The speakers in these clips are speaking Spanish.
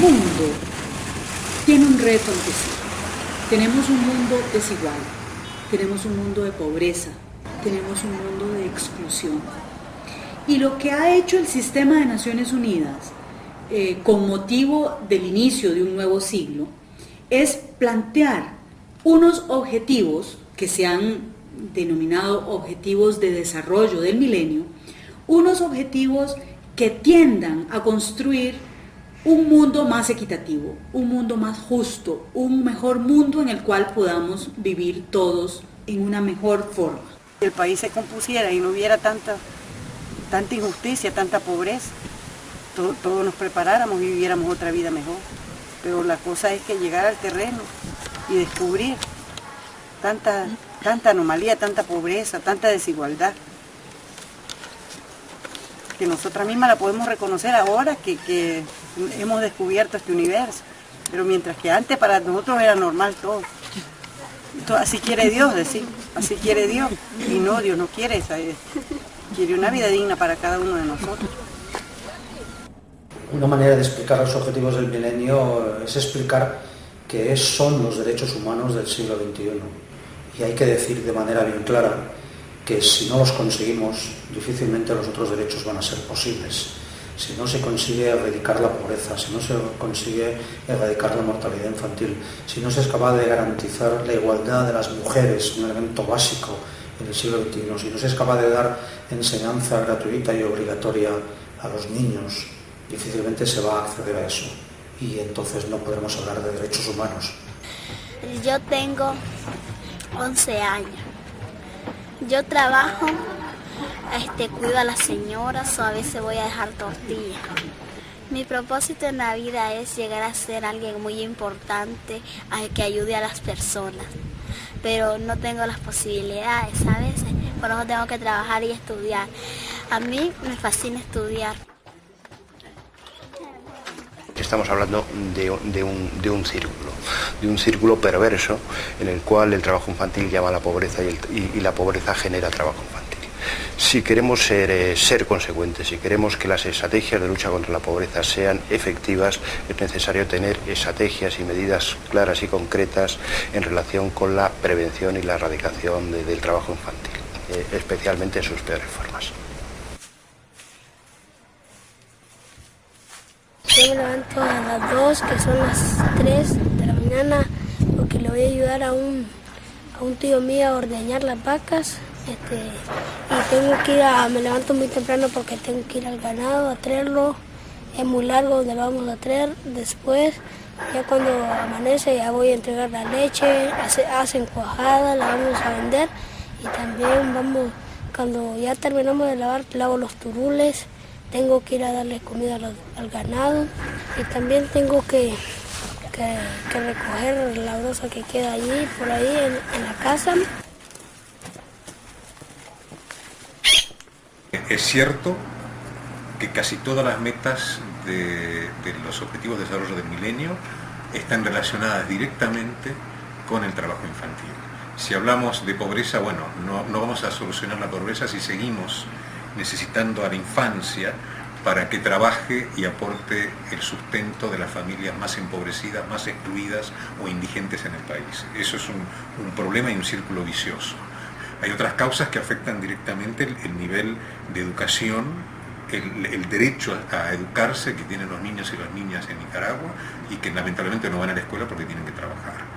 mundo tiene un reto ante sí. Tenemos un mundo desigual, tenemos un mundo de pobreza, tenemos un mundo de exclusión. Y lo que ha hecho el sistema de Naciones Unidas, con motivo del inicio de un nuevo siglo, es plantear unos objetivos que se han denominado objetivos de desarrollo del milenio, unos objetivos que tiendan a construir un mundo más equitativo, un mundo más justo, un mejor mundo en el cual podamos vivir todos en una mejor forma. Si el país se compusiera y no hubiera tanta injusticia, tanta pobreza, todos nos preparáramos y viviéramos otra vida mejor. Pero la cosa es que llegar al terreno y descubrir tanta anomalía, tanta pobreza, tanta desigualdad, que nosotras mismas la podemos reconocer ahora que hemos descubierto este universo, pero mientras que antes para nosotros era normal todo. Así quiere Dios, decir, así quiere Dios, y no, Dios no quiere esa, quiere una vida digna para cada uno de nosotros. Una manera de explicar los objetivos del milenio es explicar qué son los derechos humanos del siglo XXI. Y hay que decir de manera bien clara que si no los conseguimos, difícilmente los otros derechos van a ser posibles. Si no se consigue erradicar la pobreza, si no se consigue erradicar la mortalidad infantil, si no se es capaz de garantizar la igualdad de las mujeres, un elemento básico en el siglo XXI, si no se es capaz de dar enseñanza gratuita y obligatoria a los niños, difícilmente se va a acceder a eso y entonces no podremos hablar de derechos humanos. Yo tengo 11 años. Yo trabajo, cuido a las señoras o a veces voy a dejar tortillas. Mi propósito en la vida es llegar a ser alguien muy importante, que ayude a las personas. Pero no tengo las posibilidades a veces, por eso tengo que trabajar y estudiar. A mí me fascina estudiar. Estamos hablando de un círculo perverso en el cual el trabajo infantil llama a la pobreza y la pobreza genera trabajo infantil. Si queremos ser consecuentes, si queremos que las estrategias de lucha contra la pobreza sean efectivas, es necesario tener estrategias y medidas claras y concretas en relación con la prevención y la erradicación del trabajo infantil, especialmente en sus peores formas. Yo me levanto a las 2, que son las 3 de la mañana, porque le voy a ayudar a un tío mío a ordeñar las vacas. Y tengo que me levanto muy temprano porque tengo que ir al ganado a traerlo. Es muy largo donde lo vamos a traer. Después, ya cuando amanece, ya voy a entregar la leche, hacen cuajada, la vamos a vender. Y también cuando ya terminamos de lavar, lavo los turules. Tengo que ir a darle comida al ganado y también tengo que recoger la brosa que queda allí, por ahí en la casa. Es cierto que casi todas las metas de los objetivos de desarrollo del milenio están relacionadas directamente con el trabajo infantil. Si hablamos de pobreza, bueno, no vamos a solucionar la pobreza si seguimos necesitando a la infancia para que trabaje y aporte el sustento de las familias más empobrecidas, más excluidas o indigentes en el país. Eso es un problema y un círculo vicioso. Hay otras causas que afectan directamente el nivel de educación, el derecho a educarse que tienen los niños y las niñas en Nicaragua y que lamentablemente no van a la escuela porque tienen que trabajar.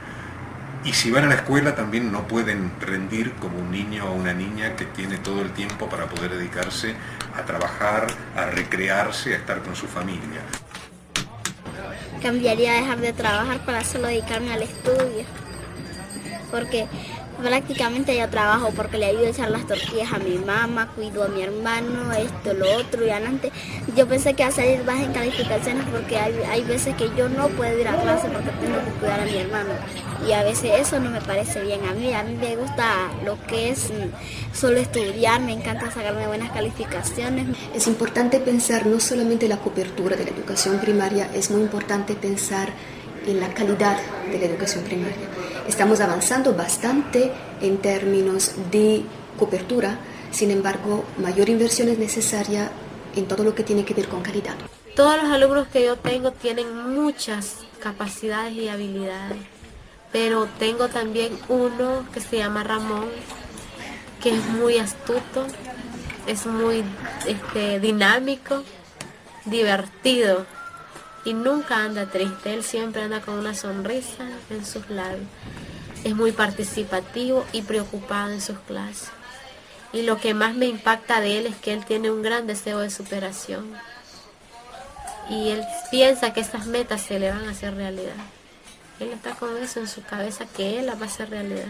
Y si van a la escuela también no pueden rendir como un niño o una niña que tiene todo el tiempo para poder dedicarse a trabajar, a recrearse, a estar con su familia. Cambiaría dejar de trabajar para solo dedicarme al estudio, porque prácticamente yo trabajo porque le ayudo a echar las tortillas a mi mamá, cuido a mi hermano, lo otro, y antes yo pensé que iba a salir baja en calificaciones porque hay veces que yo no puedo ir a clase porque tengo que cuidar a mi hermano y a veces eso no me parece bien a mí me gusta lo que es solo estudiar, me encanta sacarme buenas calificaciones. Es importante pensar no solamente en la cobertura de la educación primaria, es muy importante pensar en la calidad de la educación primaria. Estamos avanzando bastante en términos de cobertura, sin embargo, mayor inversión es necesaria en todo lo que tiene que ver con calidad. Todos los alumnos que yo tengo tienen muchas capacidades y habilidades, pero tengo también uno que se llama Ramón, que es muy astuto, es muy dinámico, divertido y nunca anda triste. Él siempre anda con una sonrisa en sus labios. Es muy participativo y preocupado en sus clases. Y lo que más me impacta de él es que él tiene un gran deseo de superación. Y él piensa que esas metas se le van a hacer realidad. Él está con eso en su cabeza, que él las va a hacer realidad.